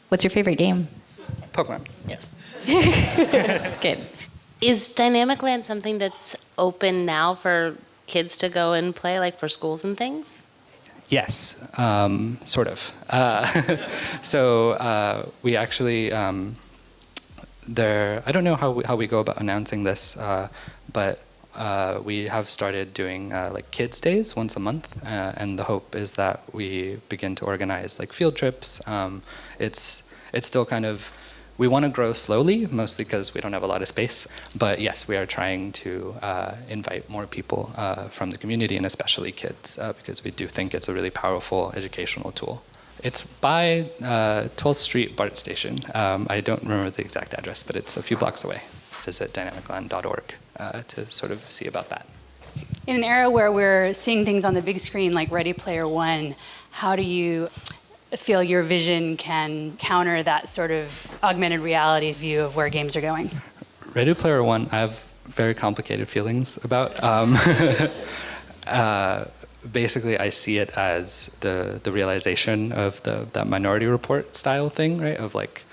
What's your favorite game? Pokemon. Yes. Good. Is Dynamic Land something that's open now for kids to go and play, like for schools and things? Yes, sort of. So we actually, I don't know how we go about announcing this, but we have started doing like kids days once a month, and the hope is that we begin to organize like field trips. It's still kind of, we want to grow slowly, mostly because we don't have a lot of space. But yes, we are trying to invite more people from the community, and especially kids, because we do think it's a really powerful educational tool. It's by 12th Street BART station. I don't remember the exact address, but it's a few blocks away. Visit dynamicland.org to sort of see about that. In an era where we're seeing things on the big screen like Ready Player One, how do you feel your vision can counter that sort of augmented reality view of where games are going? Ready Player One, I have very complicated feelings about. Basically, I see it as the realization of that Minority Report style thing, right? Of like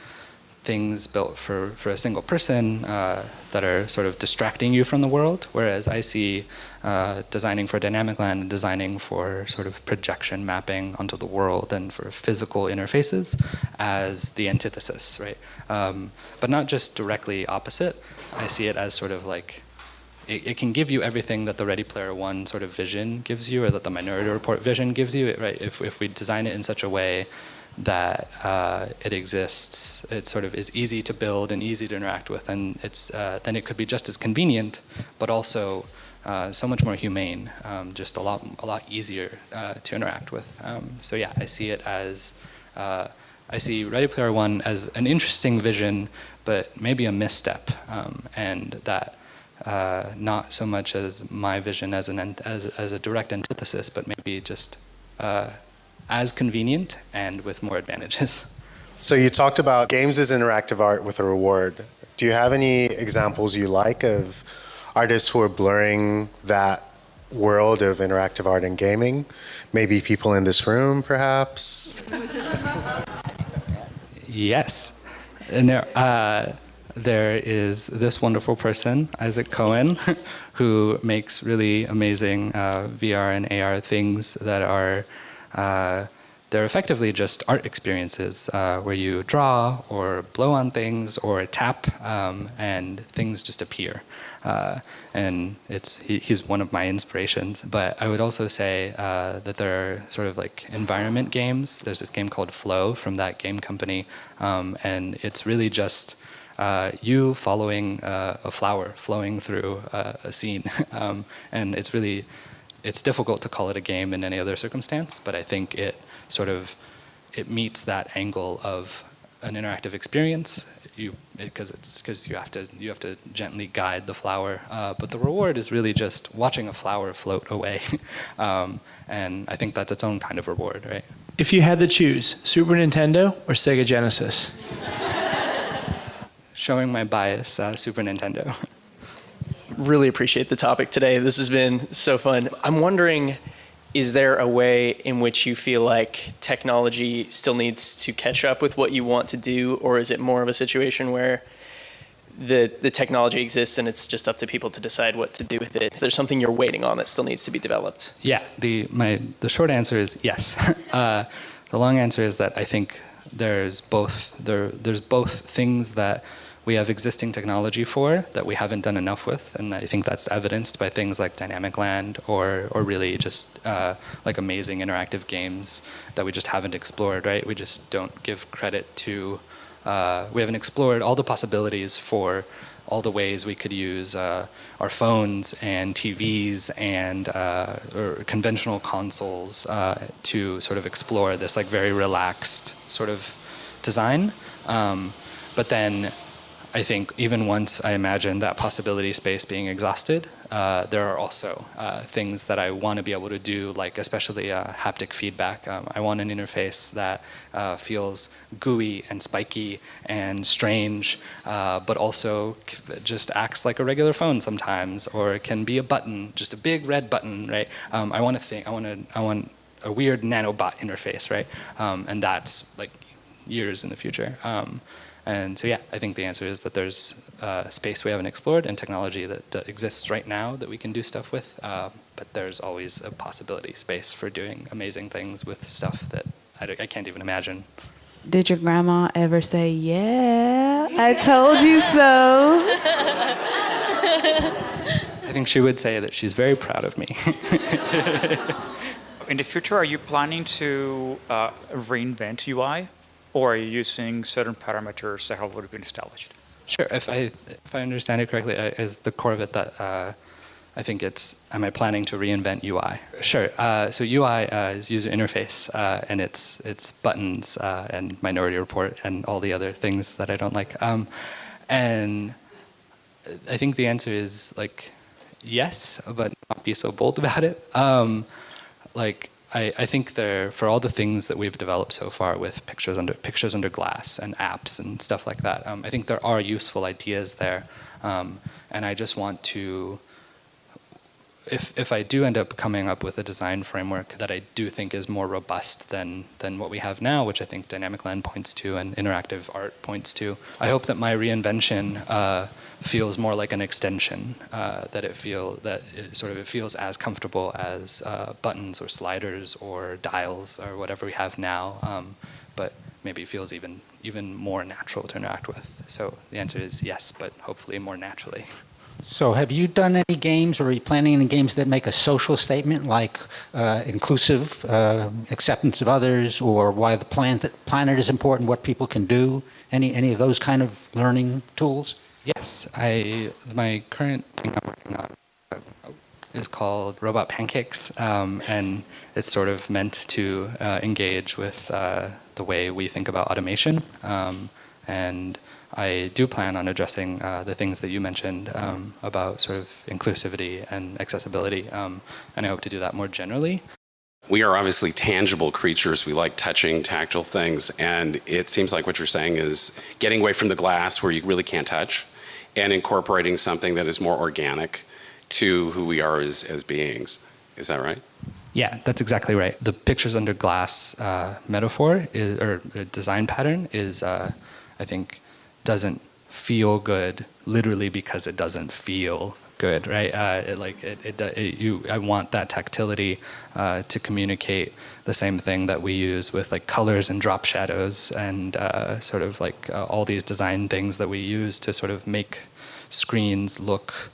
things built for a single person that are sort of distracting you from the world, whereas I see designing for dynamic land and designing for sort of projection mapping onto the world and for physical interfaces as the antithesis, right? But not just directly opposite. I see it as sort of like, it can give you everything that the Ready Player One sort of vision gives you, or that the Minority Report vision gives you, right? If we design it in such a way that it exists, it sort of is easy to build and easy to interact with, and it's then it could be just as convenient, but also so much more humane, just a lot easier to interact with. So yeah, I see it as I see Ready Player One as an interesting vision, but maybe a misstep, and that not so much as my vision as a direct antithesis, but maybe just as convenient and with more advantages. So you talked about games as interactive art with a reward. Do you have any examples you like of artists who are blurring that world of interactive art and gaming? Maybe people in this room, perhaps? Yes. And there is this wonderful person, Isaac Cohen, who makes really amazing VR and AR things that are they're effectively just art experiences where you draw or blow on things or tap and things just appear. And he's one of my inspirations. But I would also say that there are sort of like environment games. There's this game called Flow from that game company, and it's really just you following a flower flowing through a scene. And it's difficult to call it a game in any other circumstance, but I think it meets that angle of an interactive experience, because you have to gently guide the flower, but the reward is really just watching a flower float away, and I think that's its own kind of reward, right? If you had to choose, Super Nintendo or Sega Genesis? Showing my bias, Super Nintendo. Really appreciate the topic today. This has been so fun. I'm wondering, is there a way in which you feel like technology still needs to catch up with what you want to do, or is it more of a situation where the technology exists and it's just up to people to decide what to do with it? Is there something you're waiting on that still needs to be developed? Yeah, the short answer is yes. The long answer is that I think there's both things that we have existing technology for that we haven't done enough with, and I think that's evidenced by things like Dynamic Land or really just like amazing interactive games that we just haven't explored, right? We just don't give credit to, we haven't explored all the possibilities for all the ways we could use our phones and TVs and or conventional consoles to sort of explore this like very relaxed sort of design. But then I think even once I imagine that possibility space being exhausted, there are also things that I want to be able to do, like especially haptic feedback. I want an interface that feels gooey and spiky and strange, but also just acts like a regular phone sometimes, or it can be a button, just a big red button, right? I want a weird nanobot interface, right? And that's like years in the future. And so, yeah, I think the answer is that there's space we haven't explored and technology that exists right now that we can do stuff with. But there's always a possibility space for doing amazing things with stuff that I can't even imagine. Did your grandma ever say, "Yeah, I told you so"? I think she would say that she's very proud of me. In the future, are you planning to reinvent UI, or are you using certain parameters that have already been established? Sure. If I understand it correctly, is the core of it that I think it's, am I planning to reinvent UI? Sure. So UI is user interface, and it's buttons and Minority Report and all the other things that I don't like. And I think the answer is like yes, but not be so bold about it. I think for all the things that we've developed so far with pictures under glass and apps and stuff like that, I think there are useful ideas there, and I just want to. If I do end up coming up with a design framework that I do think is more robust than what we have now, which I think Dynamic Land points to and interactive art points to, I hope that my reinvention feels more like an extension, that it feels as comfortable as buttons or sliders or dials or whatever we have now, but maybe feels even more natural to interact with. So the answer is yes, but hopefully more naturally. So have you done any games, or are you planning any games that make a social statement, like inclusive acceptance of others, or why the planet is important, what people can do? Any of those kind of learning tools? Yes, my current thing I'm working on is called Robot Pancakes, and it's sort of meant to engage with the way we think about automation, and I do plan on addressing the things that you mentioned about sort of inclusivity and accessibility, and I hope to do that more generally. We are obviously tangible creatures. We like touching tactile things, and it seems like what you're saying is getting away from the glass where you really can't touch and incorporating something that is more organic to who we are as beings. Is that right? Yeah, that's exactly right. The pictures under glass metaphor or design pattern is, I think, doesn't feel good literally because it doesn't feel good, right? I want that tactility to communicate the same thing that we use with like colors and drop shadows and sort of like all these design things that we use to sort of make screens look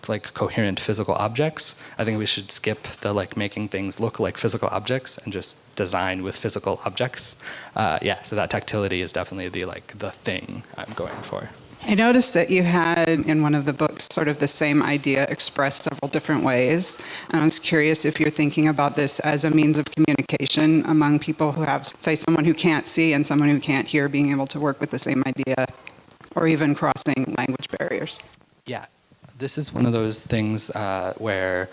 like coherent physical objects. I think we should skip the like making things look like physical objects and just design with physical objects. So that tactility is definitely the thing I'm going for. I noticed that you had in one of the books sort of the same idea expressed several different ways. And I was curious if you're thinking about this as a means of communication among people who have, say, someone who can't see and someone who can't hear being able to work with the same idea, or even crossing language barriers. Yeah, this is one of those things where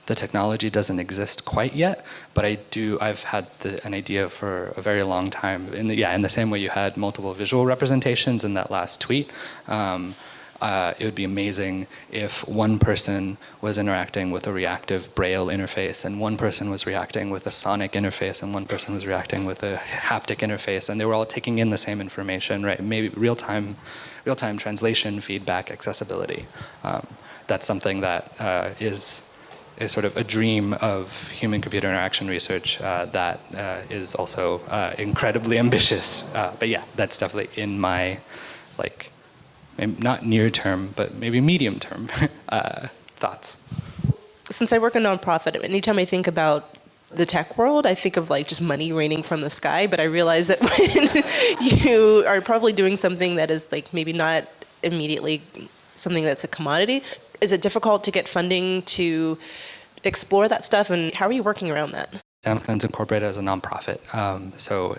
the technology doesn't exist quite yet, but I've had an idea for a very long time. In the same way you had multiple visual representations in that last tweet, it would be amazing if one person was interacting with a reactive Braille interface, and one person was reacting with a sonic interface, and one person was reacting with a haptic interface, and they were all taking in the same information, right? Maybe real-time translation, feedback, accessibility. That's something that is sort of a dream of human-computer interaction research that is also incredibly ambitious. But yeah, that's definitely in my, maybe not near-term, but maybe medium-term thoughts. Since I work in a nonprofit, anytime I think about the tech world, I think of just money raining from the sky, but I realize that when you are probably doing something that is maybe not immediately something that's a commodity, is it difficult to get funding to explore that stuff, and how are you working around that? Dynamic Land's incorporated as a nonprofit, so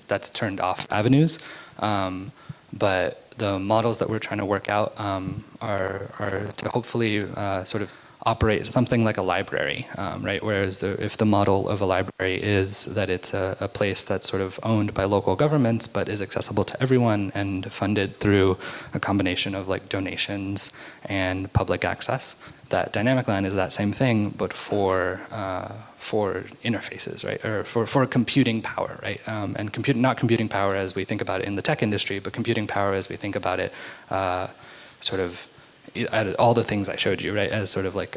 that's turned off avenues, but the models that we're trying to work out are to hopefully sort of operate something like a library, right? Whereas if the model of a library is that it's a place that's sort of owned by local governments but is accessible to everyone and funded through a combination of donations and public access, that Dynamic Land is that same thing, but for for interfaces, right? Or for computing power, right? And not computing power as we think about it in the tech industry, but computing power as we think about it sort of all the things I showed you, right? As sort of like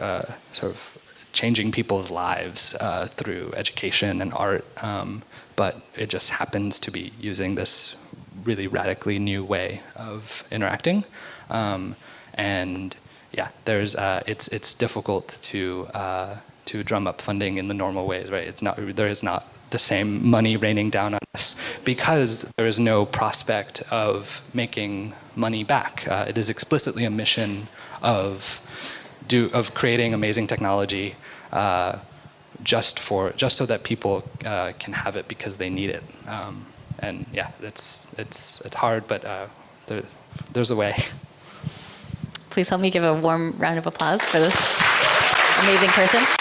sort of changing people's lives through education and art. But it just happens to be using this really radically new way of interacting. And yeah, there's it's difficult to drum up funding in the normal ways, right? There is not the same money raining down on us because there is no prospect of making money back. It is explicitly a mission of creating amazing technology just so that people can have it because they need it. And yeah, it's hard, but there's a way. Please help me give a warm round of applause for this amazing person.